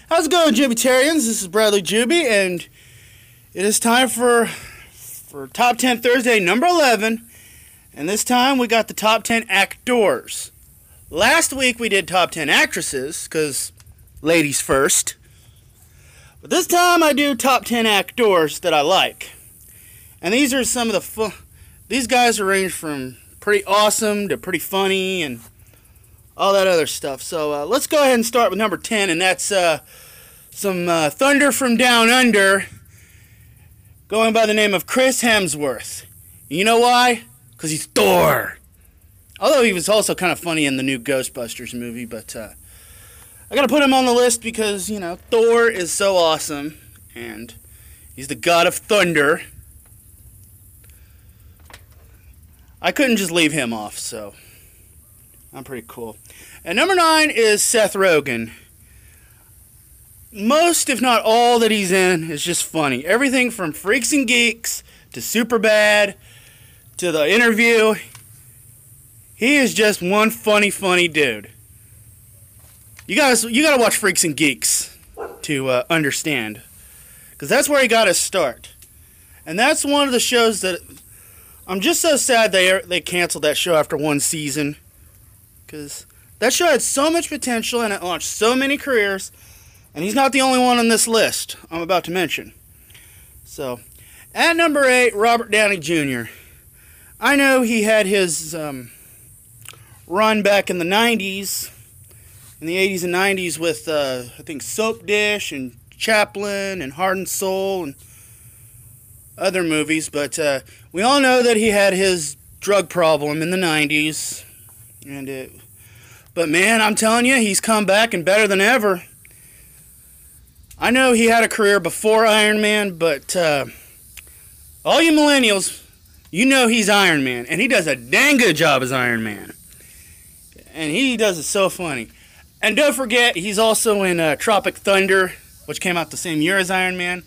How's it going, Jubitarians? This is Bradley Juby, and it is time for Top 10 Thursday, number 11. And this time we got the Top 10 actors. Last week we did Top 10 actresses, because ladies first. But this time I do Top 10 actors that I like. And these are some of the these guys range from pretty awesome to pretty funny and all that other stuff. So let's go ahead and start with number 10, and that's some Thunder from Down Under, going by the name of Chris Hemsworth. You know why? Because he's Thor. Although he was also kind of funny in the new Ghostbusters movie, but I gotta put him on the list because, you know, Thor is so awesome, and he's the god of thunder. I couldn't just leave him off, so I'm pretty cool. And number 9 is Seth Rogen. Most, if not all, that he's in is just funny. Everything from Freaks and Geeks to Superbad to The Interview. He is just one funny dude. You gotta watch Freaks and Geeks to understand, because that's where he got his start. And that's one of the shows that I'm just so sad they canceled that show after one season, because that show had so much potential and it launched so many careers, and he's not the only one on this list I'm about to mention. So, at number 8, Robert Downey Jr. I know he had his run back in the 90s, in the 80s and 90s with, I think, Soap Dish and Chaplin and Heart and Soul and other movies, but we all know that he had his drug problem in the 90s, but man, I'm telling you, he's come back and better than ever. I know he had a career before Iron Man, but all you millennials, you know he's Iron Man, and he does a dang good job as Iron Man. And he does it so funny. And don't forget, he's also in Tropic Thunder, which came out the same year as Iron Man.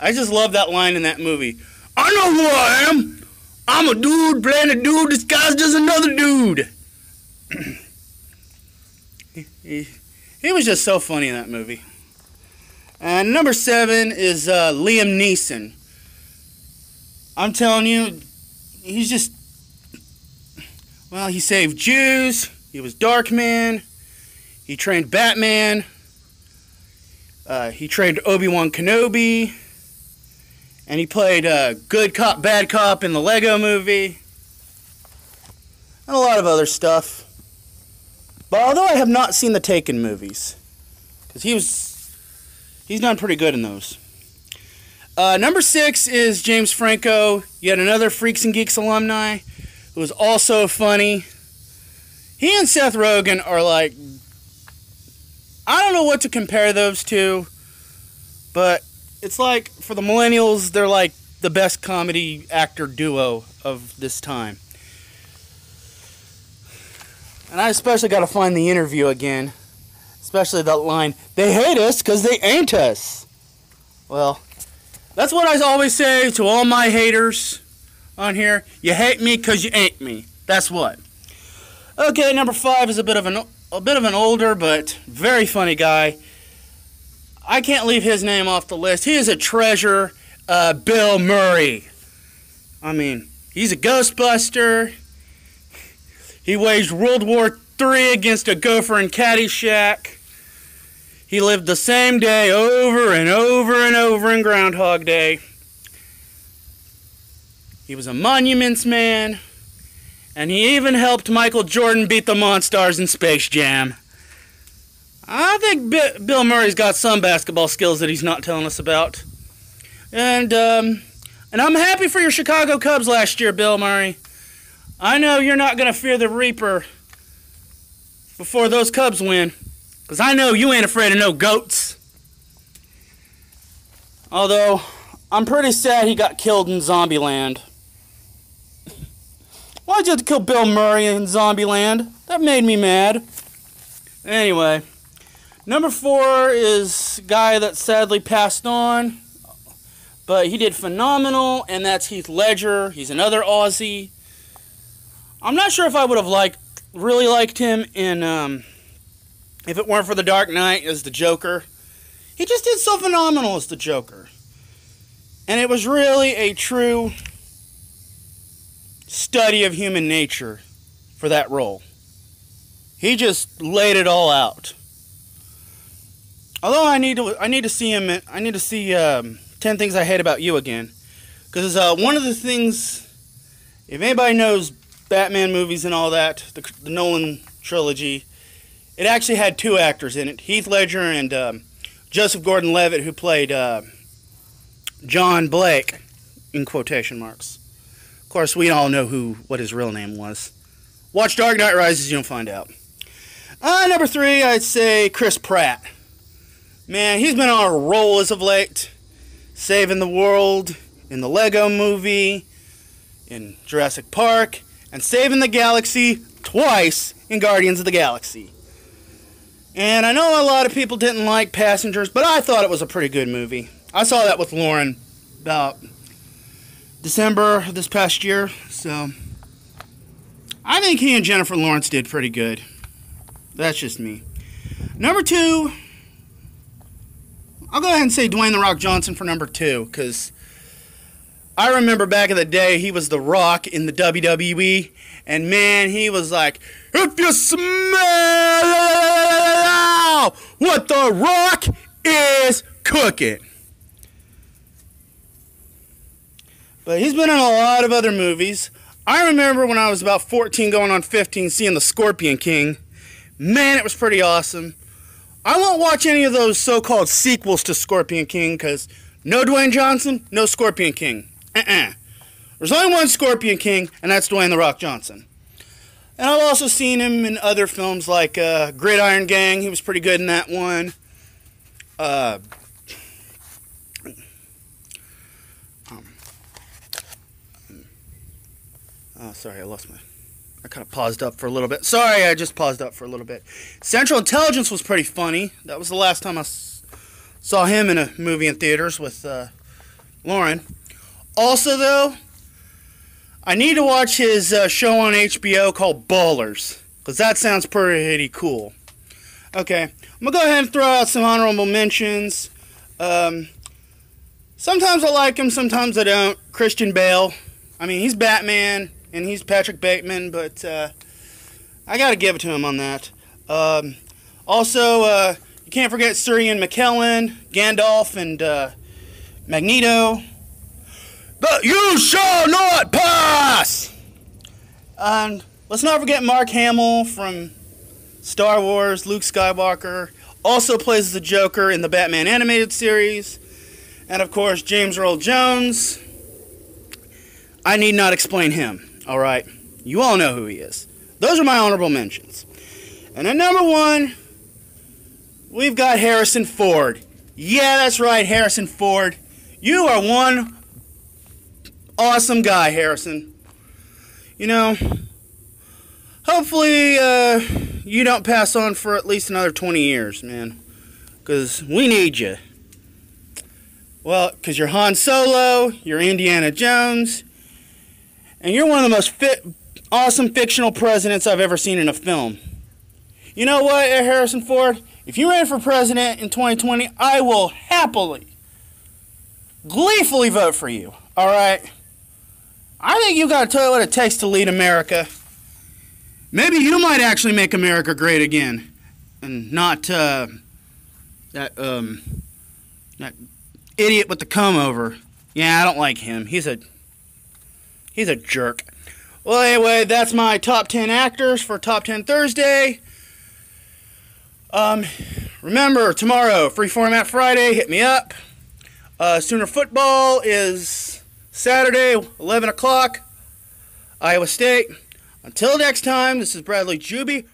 I just love that line in that movie. I know who I am. I'm a dude playing a dude disguised as another dude. He was just so funny in that movie. And number 7 is Liam Neeson. I'm telling you, he's just, well, he saved Jews. He was Darkman. He trained Batman. He trained Obi-Wan Kenobi. And he played good cop, bad cop in the Lego movie. And a lot of other stuff. But although I have not seen the Taken movies, because he's done pretty good in those. Number 6 is James Franco, yet another Freaks and Geeks alumni, who was also funny. He and Seth Rogen are like, I don't know what to compare those to, but it's like, for the millennials, they're like the best comedy actor duo of this time. And I especially got to find The Interview again. Especially that line, they hate us because they ain't us. Well, that's what I always say to all my haters on here. You hate me because you ain't me. That's what. Okay, number 5 is a bit of an older but very funny guy. I can't leave his name off the list. He is a treasure, Bill Murray. I mean, he's a Ghostbuster. He waged World War III against a gopher in Caddyshack. He lived the same day over and over and over in Groundhog Day. He was a Monuments Man. And he even helped Michael Jordan beat the Monstars in Space Jam. I think Bill Murray's got some basketball skills that he's not telling us about. And I'm happy for your Chicago Cubs last year, Bill Murray. I know you're not going to fear the Reaper before those Cubs win, because I know you ain't afraid of no goats. Although, I'm pretty sad he got killed in Zombieland. Why'd you have to kill Bill Murray in Zombieland? That made me mad. Anyway, number 4 is a guy that sadly passed on, but he did phenomenal, and that's Heath Ledger. He's another Aussie. I'm not sure if I would have really liked him in if it weren't for The Dark Knight as the Joker. He just did so phenomenal as the Joker. And it was really a true study of human nature for that role. He just laid it all out. Although I need to see him. I need to see 10 Things I Hate About You again, because one of the things, if anybody knows Batman movies and all that, the Nolan trilogy, it actually had 2 actors in it: Heath Ledger and Joseph Gordon-Levitt, who played John Blake, in quotation marks. Of course, we all know what his real name was. Watch Dark Knight Rises, you'll find out. Number 3, I'd say Chris Pratt. Man, he's been on a roll as of late. Saving the world in the Lego movie, in Jurassic Park, and saving the galaxy twice in Guardians of the Galaxy. And I know a lot of people didn't like Passengers, but I thought it was a pretty good movie. I saw that with Lauren about December of this past year, so I think he and Jennifer Lawrence did pretty good. That's just me. Number 2, I'll go ahead and say Dwayne "The Rock" Johnson for number 2, because I remember back in the day he was The Rock in the WWE, and man, he was like, if you smell what The Rock is cooking. But he's been in a lot of other movies. I remember when I was about 14 going on 15 seeing The Scorpion King. Man, it was pretty awesome. I won't watch any of those so-called sequels to Scorpion King, because no Dwayne Johnson, no Scorpion King. There's only one Scorpion King, and that's Dwayne "The Rock" Johnson. And I've also seen him in other films like Gridiron Gang. He was pretty good in that one. Sorry, I kind of paused up for a little bit. Sorry, I just paused up for a little bit. Central Intelligence was pretty funny. That was the last time I saw him in a movie in theaters with Lauren. Also, though, I need to watch his show on HBO called Ballers, because that sounds pretty cool. Okay, I'm going to go ahead and throw out some honorable mentions. Sometimes I like him, sometimes I don't. Christian Bale. I mean, he's Batman, and he's Patrick Bateman, but I got to give it to him on that. Also, you can't forget Sir Ian McKellen, Gandalf, and Magneto. But you shall not pass! And let's not forget Mark Hamill from Star Wars. Luke Skywalker also plays the Joker in the Batman animated series. And of course, James Earl Jones. I need not explain him, alright? You all know who he is. Those are my honorable mentions. And at number 1, we've got Harrison Ford. Yeah, that's right, Harrison Ford. You are one awesome guy, Harrison. You know, hopefully you don't pass on for at least another 20 years, man. Because we need you. Well, because you're Han Solo, you're Indiana Jones, and you're one of the most awesome fictional presidents I've ever seen in a film. You know what, Harrison Ford? If you ran for president in 2020, I will happily, gleefully vote for you. Alright? I think you got to tell you what it takes to lead America. Maybe you might actually make America great again. And not that idiot with the comb over. Yeah, I don't like him. He's a jerk. Well, anyway, that's my top 10 actors for Top 10 Thursday. Remember, tomorrow, Free Format Friday, hit me up. Sooner Football is Saturday, 11 o'clock, Iowa State. Until next time, this is Bradley Juby.